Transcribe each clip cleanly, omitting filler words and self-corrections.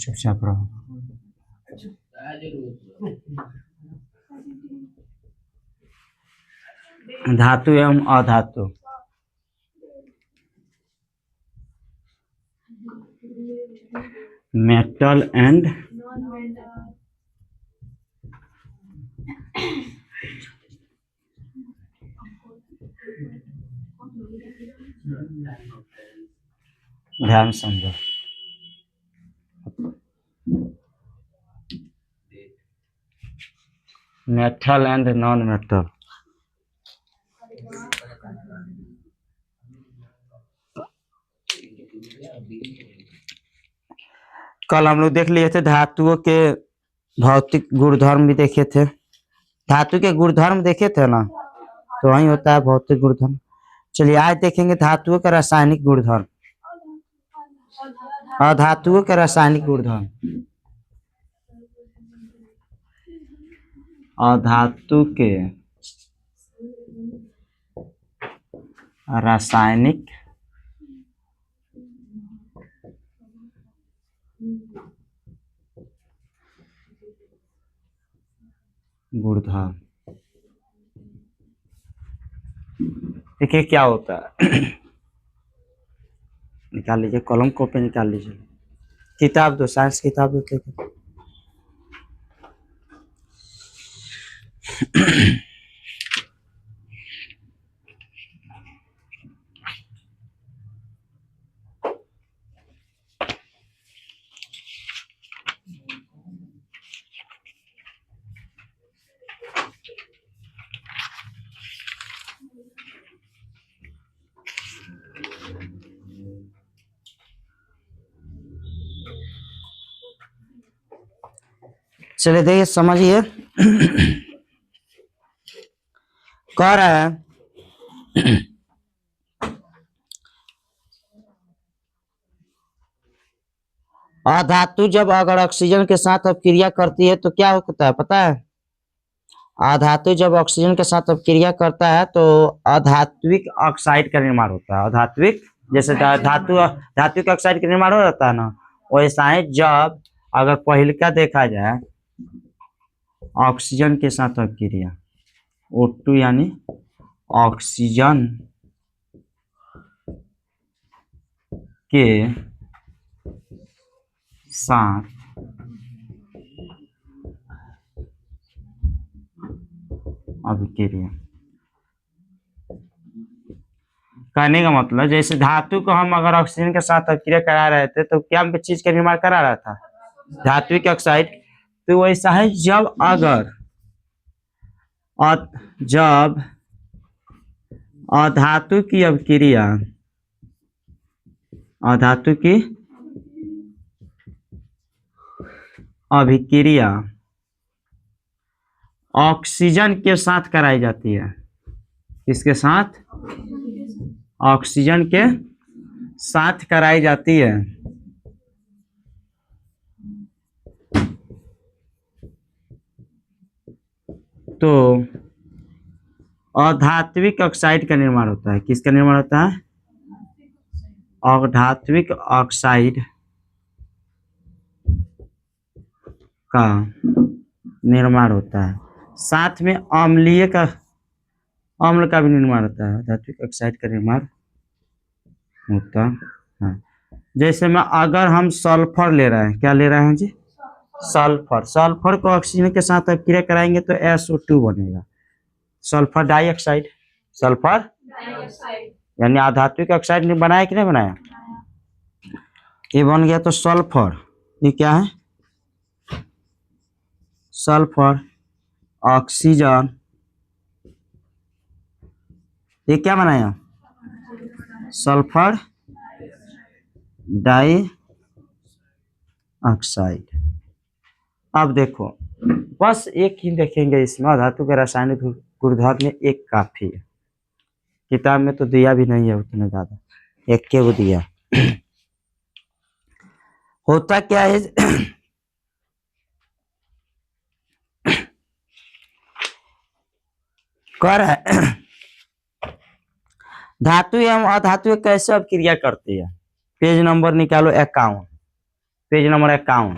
चुपचाप रहो। धातु एवं अधातु। मेटल एंड ध्यान समझो। Metal and non metal. कल हम लोग देख लिए थे धातुओं के भौतिक गुणधर्म भी देखे थे। धातु के गुणधर्म देखे थे ना, तो वही होता है भौतिक गुणधर्म। चलिए आज देखेंगे धातुओं का रासायनिक गुणधर्म। अधातुओं के रासायनिक गुणधर्म। अधातु के रासायनिक गुणधर्म। देखिए क्या होता है। निकाल लीजिए, कलम कॉपी निकाल लीजिए। किताब दो, साइंस किताब दो। चलिए देखिए समझिए। कह रहा है अधातु जब अगर ऑक्सीजन के साथ अपक्रिया करती है तो क्या होता है पता है? अधातु जब ऑक्सीजन के साथ अपक्रिया करता है तो अधात्विक ऑक्साइड का निर्माण होता है। अधात्विक जैसे धात्विक ऑक्साइड का निर्माण हो जाता है ना, वैसा ही जब अगर पहिलका देखा जाए ऑक्सीजन के साथ अपक्रिया, O2 यानी ऑक्सीजन के साथ अभिक्रिया। कहने का मतलब जैसे धातु को हम अगर ऑक्सीजन के साथ अभिक्रिया करा रहे थे तो क्या चीज का निर्माण करा रहा था? धात्विक ऑक्साइड। तो वैसा है जब अधातु की अभिक्रिया, अधातु की अभिक्रिया ऑक्सीजन के साथ कराई जाती है। किसके साथ? ऑक्सीजन के साथ कराई जाती है तो अधात्विक ऑक्साइड का निर्माण होता है। किसका निर्माण होता है? अधात्विक ऑक्साइड का निर्माण होता है। साथ में अम्ल का भी निर्माण होता है। धात्विक ऑक्साइड का निर्माण होता है। जैसे में अगर हम सल्फर ले रहे हैं, क्या ले रहे हैं जी? सल्फर को ऑक्सीजन के साथ अपक्रिया कराएंगे तो SO2 बनेगा, सल्फर डाइऑक्साइड। सल्फर यानी अधात्विक ऑक्साइड बनाया कि नहीं बनाया? ये बन गया तो सल्फर। ये क्या है? Sulphur, oxygen. ये क्या बनाया? Sulphur dioxide. अब देखो बस एक ही देखेंगे इसमें, धातु के रासायनिक गुणधर्म में एक काफी है। किताब में तो दिया भी नहीं है उतना ज्यादा, एक के वो दिया। होता क्या है कह रहा है धातु एवं अधातु कैसे अभिक्रिया करती है। पेज नंबर निकालो 51, पेज नंबर 51।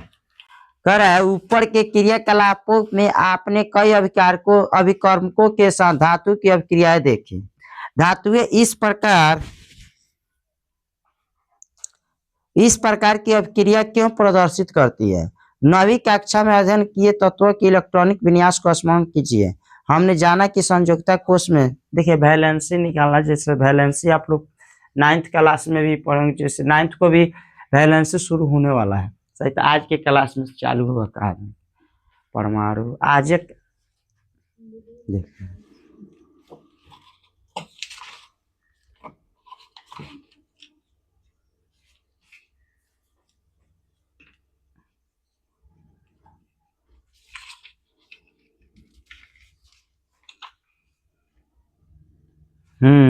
कह रहा है ऊपर के क्रियाकलापों में आपने कई अभिकर्मकों के साथ धातु की अभिक्रियाएं देखी। धातुएं इस प्रकार की अभिक्रिया क्यों प्रदर्शित करती है। 9वीं कक्षा में अध्ययन किए तत्वों के इलेक्ट्रॉनिक विन्यास को स्मरण कीजिए। हमने जाना कि संयोजकता कोष में देखिए वैलेंसी निकालना, जैसे वैलेंसी आप लोग 9th क्लास में भी पढ़ेंगे, जैसे 9th को भी वैलेंसी शुरू होने वाला है। सही, तो आज के क्लास में चालू होगा कहानी परमाणु। आज एक देखते हैं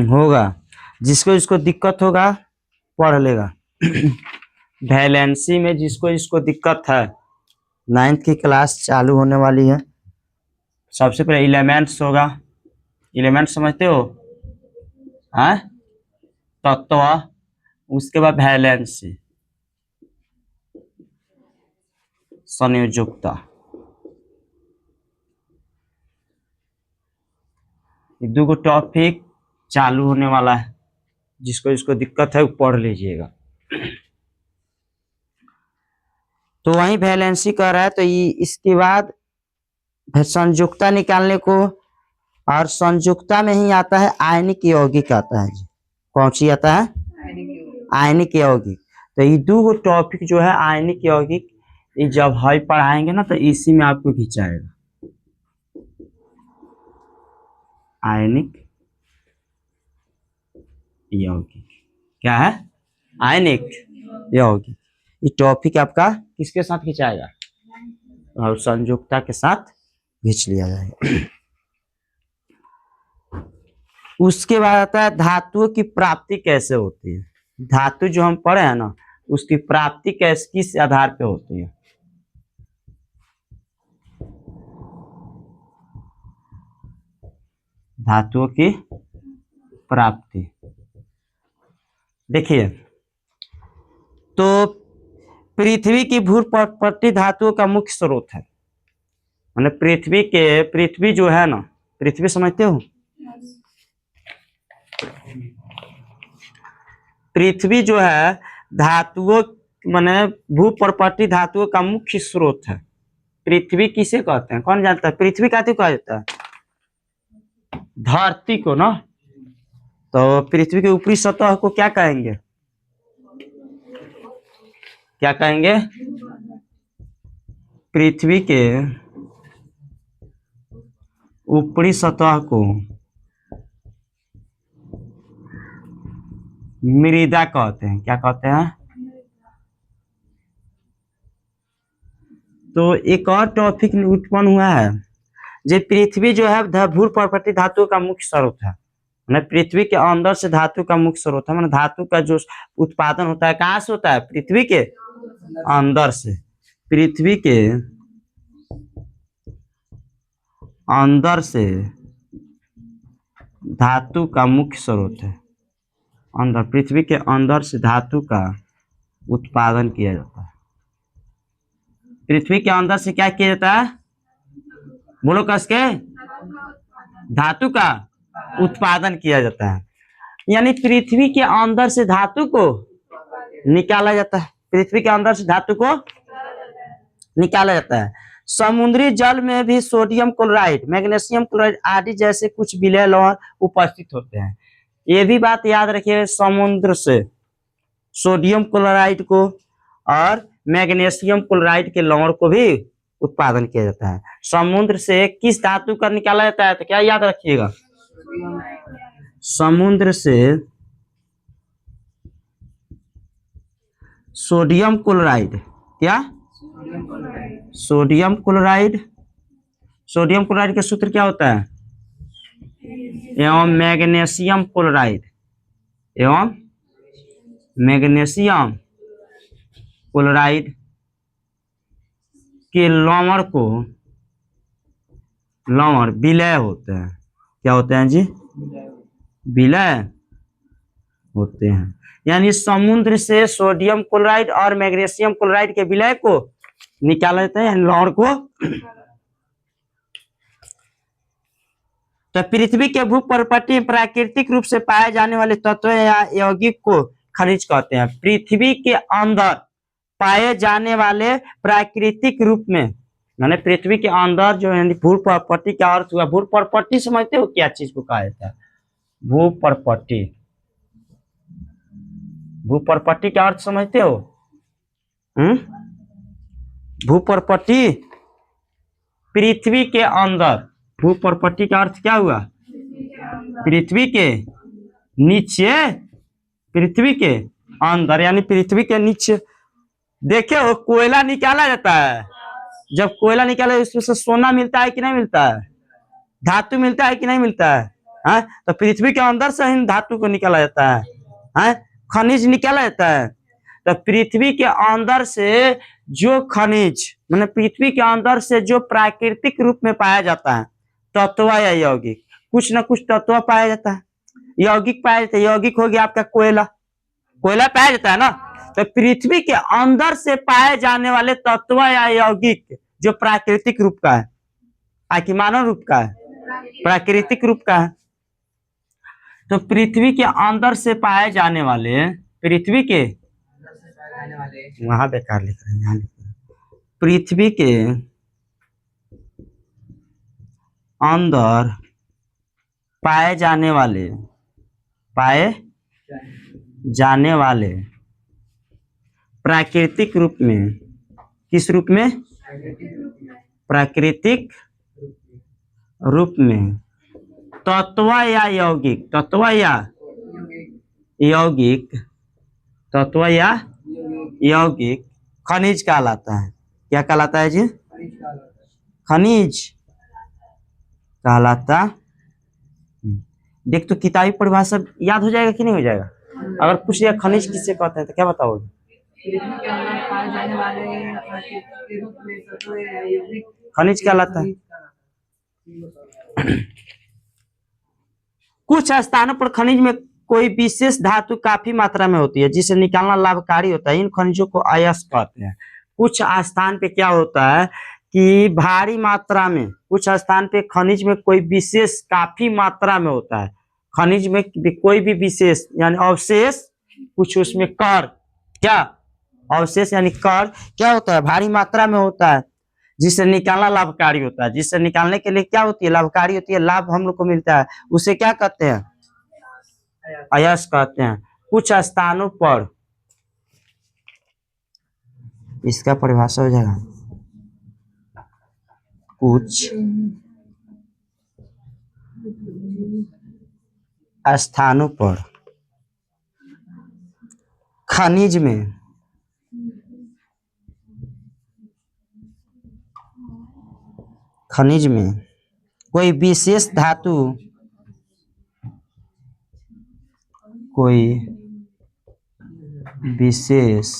होगा, जिसको इसको दिक्कत होगा पढ़ लेगा। वैलेंसी में जिसको इसको दिक्कत है, 9th की क्लास चालू होने वाली है। सबसे पहले एलिमेंट्स होगा, एलिमेंट्स समझते हो, हाँ तत्व, उसके बाद वैलेंसी, संयोजकता, दो गो टॉपिक चालू होने वाला है। जिसको इसको दिक्कत है वो पढ़ लीजिएगा। तो वही वैलेंसी कर रहा है, तो इसके बाद संयुक्ता निकालने को, और संयुक्ता में ही आता है आयनिक यौगिक आता है जी। कौन सी आता है? आयनिक यौगिक। तो ये दो गो टॉपिक जो है आयनिक यौगिक, ये जब हाई पढ़ाएंगे ना तो इसी में आपको खिंचाएगा। आयनिक यौगिक क्या है? आयनिक यौगिक। ये टॉपिक आपका किसके साथ खिंचाएगा? और संयुक्ता के साथ खींच लिया जाएगा। उसके बाद आता है धातुओं की प्राप्ति कैसे होती है। धातु जो हम पढ़े हैं ना, उसकी प्राप्ति कैसे, किस आधार पे होती है। धातुओं की प्राप्ति देखिए, तो पृथ्वी की भूपटटी धातुओं का मुख्य स्रोत है। मतलब पृथ्वी जो है ना, पृथ्वी समझते हो, पृथ्वी जो है धातुओं माने भूपटटी धातुओं का मुख्य स्रोत है। पृथ्वी किसे कहते हैं, कौन जानता है? पृथ्वी कहते कहा जाता है धरती को ना। तो पृथ्वी के ऊपरी सतह को क्या कहेंगे? क्या कहेंगे? पृथ्वी के ऊपरी सतह को मृदा कहते हैं। क्या कहते हैं? तो एक और टॉपिक उत्पन्न हुआ है, जो पृथ्वी जो है भूपटटी धातुओं का मुख्य स्रोत है। मतलब पृथ्वी के अंदर से धातु का मुख्य स्रोत है। मतलब धातु का जो उत्पादन होता है कहाँ से होता है? पृथ्वी के अंदर से। पृथ्वी के अंदर से धातु का मुख्य स्रोत है। अंदर, पृथ्वी के अंदर से धातु का उत्पादन किया जाता है। पृथ्वी के अंदर से क्या किया जाता है? बोलो कस के, धातु का उत्पादन किया जाता है। यानी पृथ्वी के अंदर से धातु को निकाला जाता है। पृथ्वी के अंदर से धातु को निकाला जाता है। समुद्री जल में भी सोडियम क्लोराइड, मैग्नीशियम क्लोराइड आदि जैसे कुछ विलय लवण उपस्थित होते हैं। ये भी बात याद रखिए, समुद्र से सोडियम क्लोराइड को और मैग्नीशियम क्लोराइड के लवण को भी उत्पादन किया जाता है। समुद्र से किस धातु का निकाला जाता है? तो क्या याद रखिएगा, समुद्र से सोडियम क्लोराइड, क्या? Sodium chloride. सोडियम क्लोराइड का सूत्र क्या होता है? एवं मैग्नीशियम क्लोराइड, एवं मैग्नीशियम क्लोराइड के लवण को, लवण विलय होते हैं। क्या होते हैं जी? विलय होते हैं। यानी समुद्र से सोडियम क्लोराइड और मैग्नीशियम क्लोराइड के विलय को निकाला जाता है, लौड़ को। तो पृथ्वी के भूपर्पटी प्राकृतिक रूप से पाए जाने वाले तत्व या यौगिक को खनिज कहते हैं। पृथ्वी के अंदर पाए जाने वाले प्राकृतिक रूप में, माने पृथ्वी के अंदर जो है भूपर्पटी का अर्थ हुआ, भूपर्पटी समझते हो क्या चीज को कहा जाता है? भूपर्पटी, भूपर्पटी का अर्थ समझते हो? भूपर्पटी पृथ्वी के अंदर, भूपर्पटी का अर्थ क्या हुआ? पृथ्वी के नीचे, पृथ्वी के अंदर यानी पृथ्वी के नीचे। देखे हो कोयला निकाला जाता है, जब कोयला निकाला उसमें से सोना मिलता है कि नहीं मिलता है? धातु मिलता है कि नहीं मिलता है? तो पृथ्वी के अंदर से ही धातु को निकाला जाता है, खनिज निकाला जाता है। तो पृथ्वी के अंदर से जो खनिज, मतलब पृथ्वी के अंदर से जो प्राकृतिक रूप में पाया जाता है, तत्व या यौगिक, कुछ न कुछ तत्व पाया जाता है, यौगिक पाया जाता है। यौगिक हो गया आपका कोयला, कोयला पाया जाता है ना। तो पृथ्वी के अंदर से पाए जाने वाले तत्व या यौगिक जो प्राकृतिक रूप का है, आखिर मानव रूप का है, प्राकृतिक रूप का है। तो पृथ्वी के अंदर से पाए जाने वाले, पृथ्वी के, वहां बेकार लिख रहे हैं, यहाँ लिख रहे हैं, पृथ्वी के अंदर पाए जाने वाले, पाए जाने वाले प्राकृतिक रूप में, किस रूप में? प्राकृतिक रूप में तत्व या यौगिक, तत्व या यौगिक, तत्व या यौगिक खनिज कहलाता है। क्या कहलाता है जी? खनिज कहलाता। देख तो किताबी परिभाषा याद हो जाएगा कि नहीं हो जाएगा? अगर पूछ लिया खनिज किसे कहते हैं तो क्या बताओगे? खनिज कहलाता है। कुछ स्थानों पर खनिज में कोई विशेष धातु काफी मात्रा में होती है जिसे निकालना लाभकारी होता है, इन खनिजों को अयस्क कहते हैं। कुछ स्थान पे क्या होता है कि भारी मात्रा में, कुछ स्थान पे खनिज में कोई विशेष काफी मात्रा में होता है, खनिज में कोई भी विशेष यानी अवशेष, कुछ उसमें कर, क्या अवशेष यानी कर क्या होता है? भारी मात्रा में होता है, जिससे निकालना लाभकारी होता है। जिससे निकालने के लिए क्या होती है? लाभकारी होती है, लाभ हम लोग को मिलता है, उसे क्या कहते हैं? अयस्क कहते हैं। कुछ स्थानों पर, इसका परिभाषा हो जाएगा, कुछ स्थानों पर खनिज में कोई विशेष धातु, कोई विशेष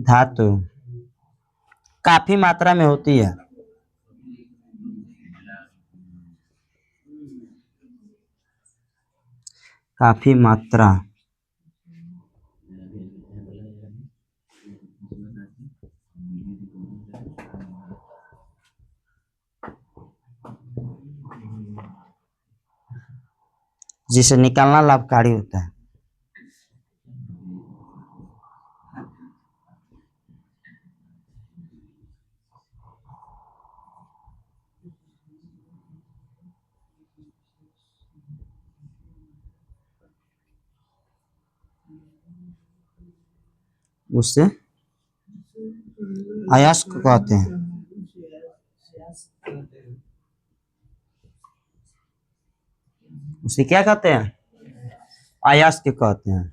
धातु काफी मात्रा में होती है, काफी मात्रा जिसे निकालना लाभकारी होता है। उससे अयस्क कहते हैं। उसे क्या कहते हैं? अयस्क कहते हैं।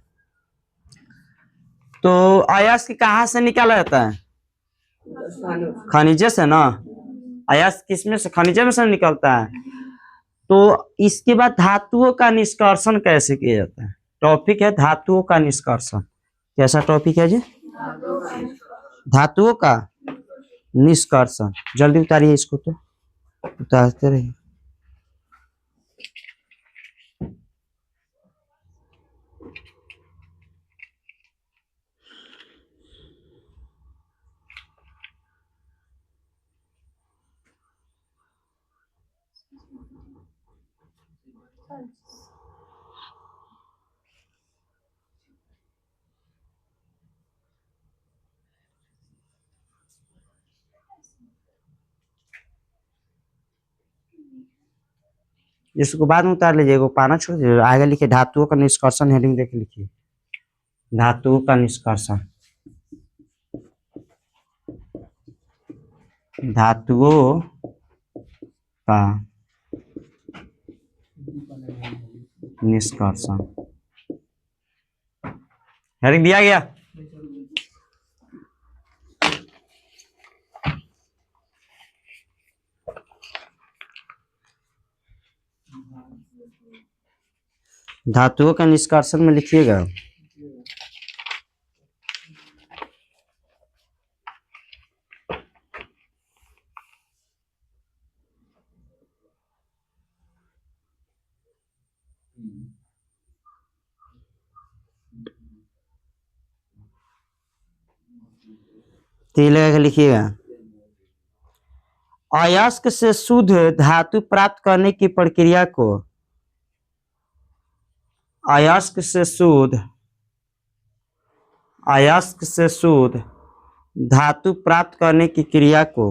तो अयस्क कहाँ से निकाला जाता है? खनिज से ना। अयस्क किसमें से? खनिज में से निकलता है। तो इसके बाद धातुओं का निष्कर्षण कैसे किया जाता है? टॉपिक है धातुओं का निष्कर्षण। कैसा टॉपिक है जी? धातुओं का निष्कर्षण। जल्दी उतारिए इसको, तो उतारते रहिए। इसको बाद में उतार लीजिए, वो पाना छोड़ दीजिए, आगे लिखिए धातुओं का निष्कर्षण, हेडिंग देख लिखिए धातुओं का निष्कर्षण, धातुओं का निष्कर्षण हेडिंग दिया गया। धातुओं का निष्कर्षण में लिखिएगा तीन लगा के लिखिएगा। अयस्क से शुद्ध धातु प्राप्त करने की प्रक्रिया को अयस्क से शुद्ध धातु प्राप्त करने की क्रिया को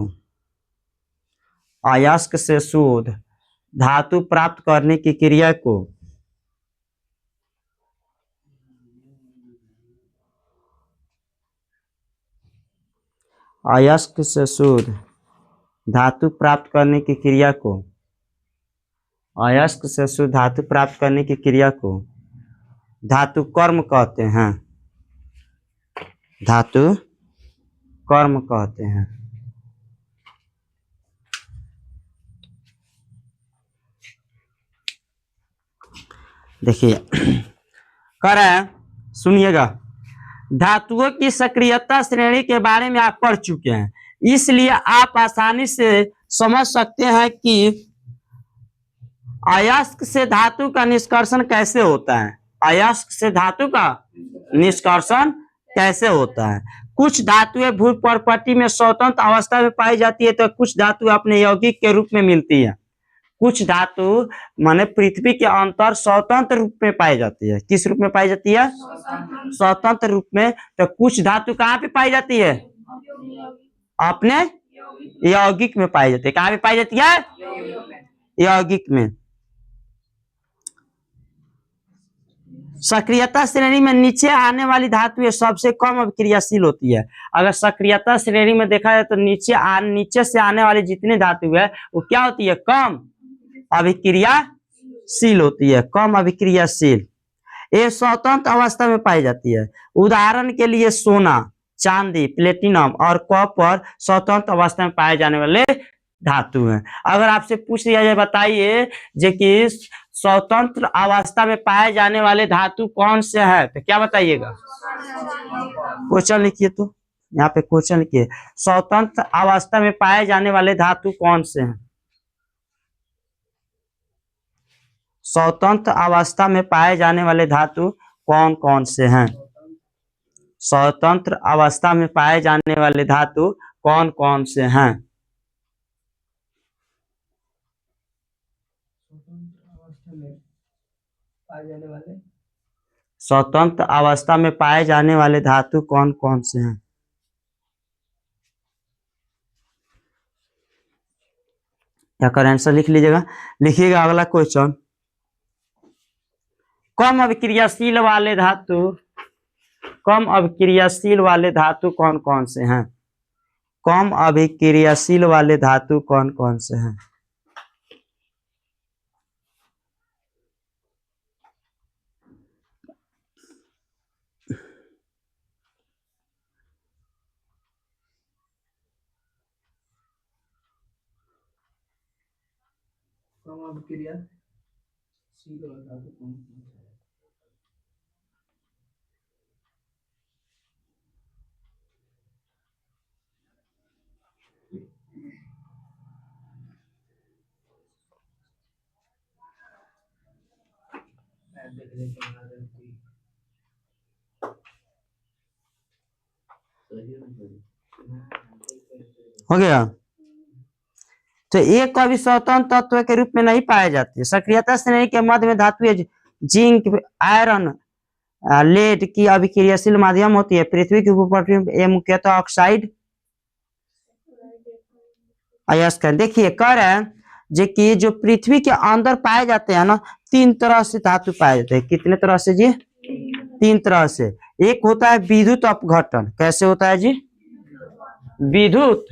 अयस्क से शुद्ध धातु प्राप्त करने की क्रिया को अयस्क से शुद्ध धातु प्राप्त करने की क्रिया को अयस्क से शुद्ध धातु प्राप्त करने की क्रिया को धातु कर्म कहते हैं, धातु कर्म कहते हैं। देखिए कह रहे हैं, सुनिएगा, धातुओं की सक्रियता श्रेणी के बारे में आप पढ़ चुके हैं, इसलिए आप आसानी से समझ सकते हैं कि अयस्क से धातु का निष्कर्षण कैसे होता है। अयस्क से धातु का निष्कर्षण कैसे होता है। कुछ धातुएं भू प्रपट्टी में स्वतंत्र अवस्था में पाई जाती है, तो कुछ धातु अपने यौगिक के रूप में मिलती है। कुछ धातु माने पृथ्वी के अंतर स्वतंत्र रूप में पाई जाती है। किस रूप में पाई जाती है? स्वतंत्र रूप में। तो कुछ धातु कहाँ पे पाई जाती है? अपने यौगिक में पाई जाती है। कहाँ पे पाई जाती है? यौगिक में। सक्रियता श्रेणी में नीचे आने वाली धातुएं सबसे कम अभिक्रियाशील होती है। अगर सक्रियता श्रेणी में देखा जाए तो नीचे से आने वाली जितनी धातु है वो क्या होती है? कम अभिक्रियाशील होती है, कम अभिक्रियाशील। ये स्वतंत्र अवस्था में पाई जाती है। उदाहरण के लिए सोना, चांदी, प्लेटिनम और कॉपर स्वतंत्र अवस्था में पाए जाने वाले धातु हैं। अगर आपसे पूछ लिया जाए, बताइए जो कि स्वतंत्र अवस्था में पाए जाने वाले धातु कौन से है, तो क्या बताइएगा? क्वेश्चन लिखिए, तो यहाँ पे क्वेश्चन लिखिए, स्वतंत्र अवस्था में पाए जाने वाले धातु कौन से हैं? स्वतंत्र अवस्था में पाए जाने वाले धातु कौन कौन से हैं? स्वतंत्र अवस्था में पाए जाने वाले धातु कौन कौन से हैं? स्वतंत्र अवस्था में पाए जाने वाले धातु कौन कौन से हैं? या कर आंसर लिख लीजिएगा। लिखिएगा अगला क्वेश्चन, कम अभिक्रियाशील वाले धातु कौन कौन से हैं? कम अभिक्रियाशील वाले धातु कौन कौन से हैं? कम अभिक्रियाशील वाले धातु कौन कौन से हैं? हो गया। तो एक कभी स्वतंत्र तत्व के रूप में नहीं पाए जाते। सक्रियता श्रेणी के मध्य में धातु जिंक, आयरन, लेड की अभिक्रियाशील माध्यम होती है। पृथ्वी की भूपटल मुख्यतः ऑक्साइड अयस्क है। देखिए कह रहे हैं जो कि जो पृथ्वी के अंदर पाए जाते हैं ना, 3 तरह से धातु पाए जाते हैं। कितने तरह से जी? 3 तरह से। एक होता है विद्युत अपघटन। कैसे होता है जी? विद्युत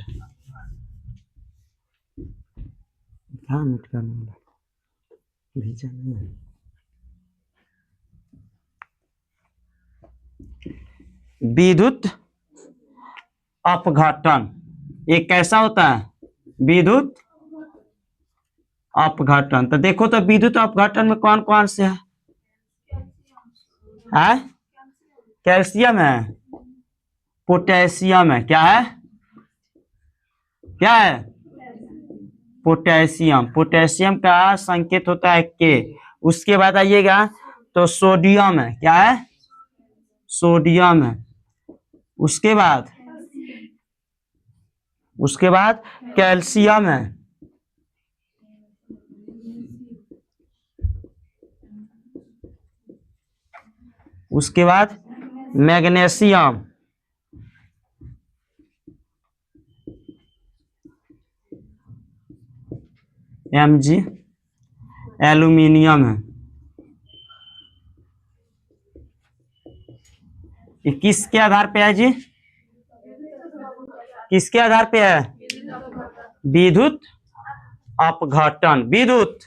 विद्युत अपघटन एक कैसा होता है? विद्युत अपघटन। तो देखो तो विद्युत अपघटन में कौन कौन से है? कैल्शियम है, पोटेशियम है। क्या है? क्या है? पोटेशियम। पोटेशियम का संकेत होता है के। उसके बाद आइएगा तो सोडियम है। क्या है? सोडियम है। उसके बाद कैल्शियम है। उसके बाद मैग्नीशियम। Mg एल्यूमिनियम है। ये किसके आधार पे है जी? किसके आधार पे है? विद्युत अपघटन। विद्युत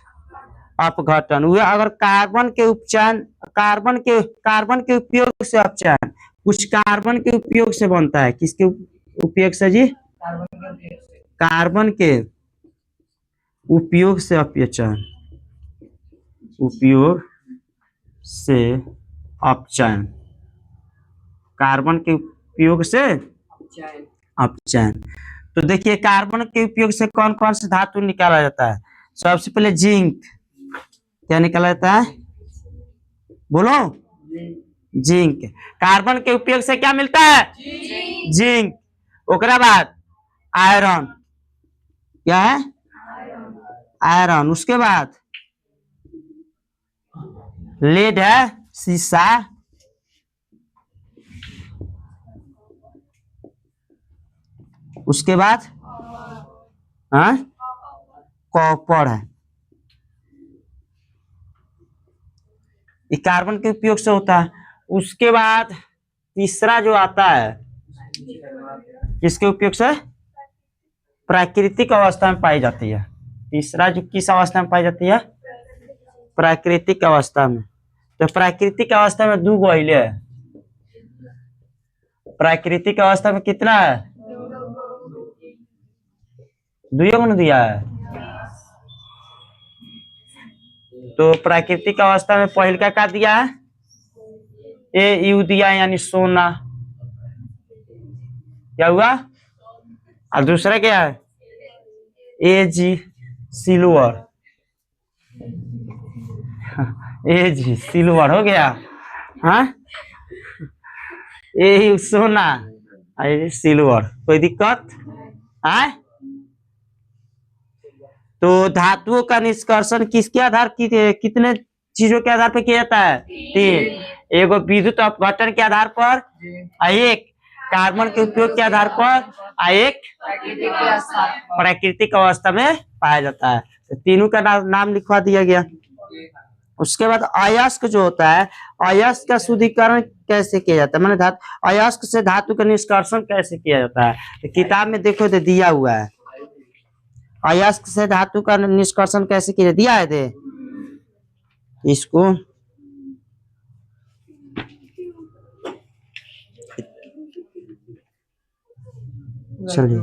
अपघटन हुआ अगर कार्बन के उपचयन, कार्बन के उपयोग से अपचयन, कुछ कार्बन के उपयोग से बनता है। किसके उपयोग से जी? कार्बन के उपयोग से अपचयन, उपयोग से अपचयन, कार्बन के उपयोग से अपचयन। तो देखिए कार्बन के उपयोग से कौन कौन से धातु निकाला जाता है? सबसे पहले जिंक। क्या निकाला जाता है? बोलो। जिंक। कार्बन के उपयोग से क्या मिलता है? जिंक। ओकरा बाद आयरन। क्या है? आयरन। उसके बाद लेड है, सीसा। उसके बाद कॉपर है। ये कार्बन के उपयोग से होता है। उसके बाद तीसरा जो आता है किसके उपयोग से? प्राकृतिक अवस्था में पाई जाती है। तीसरा जो किस अवस्था में पाई जाती है? प्राकृतिक अवस्था में। तो प्राकृतिक अवस्था में 2 गोइले है। प्राकृतिक अवस्था में कितना है? 2 गुण दिया है। तो प्राकृतिक अवस्था में पहले क्या दिया है? AU दिया है, यानी सोना। क्या हुआ? और दूसरा क्या है? AG silver. AG सिल्वर हो गया। हाँ, AU सोना, सिल्वर। कोई दिक्कत है? तो धातुओं का निष्कर्षण किसके आधार कितने चीजों के आधार पर किया जाता है? 3। एगो विद्युत अपघटन के आधार पर, एक कार्बन के उपयोग के आधार पर, एक प्राकृतिक अवस्था में पाया जाता है। तो तीनों का नाम लिखवा दिया गया। उसके बाद अयस्क जो होता है, अयस्क का शुद्धिकरण कैसे किया जाता है? मैंने अयस्क से धातु का निष्कर्षण कैसे किया जाता है? तो किताब में देखो तो दिया हुआ है। अयस्क से धातु का निष्कर्षण कैसे किया दिया है दे इसको। चलिए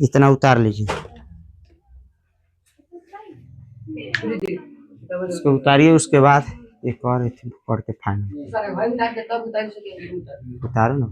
इतना उतार लीजिए, इसको उतारिए। उसके बाद एक और पढ़ के फाइनल उतारो ना।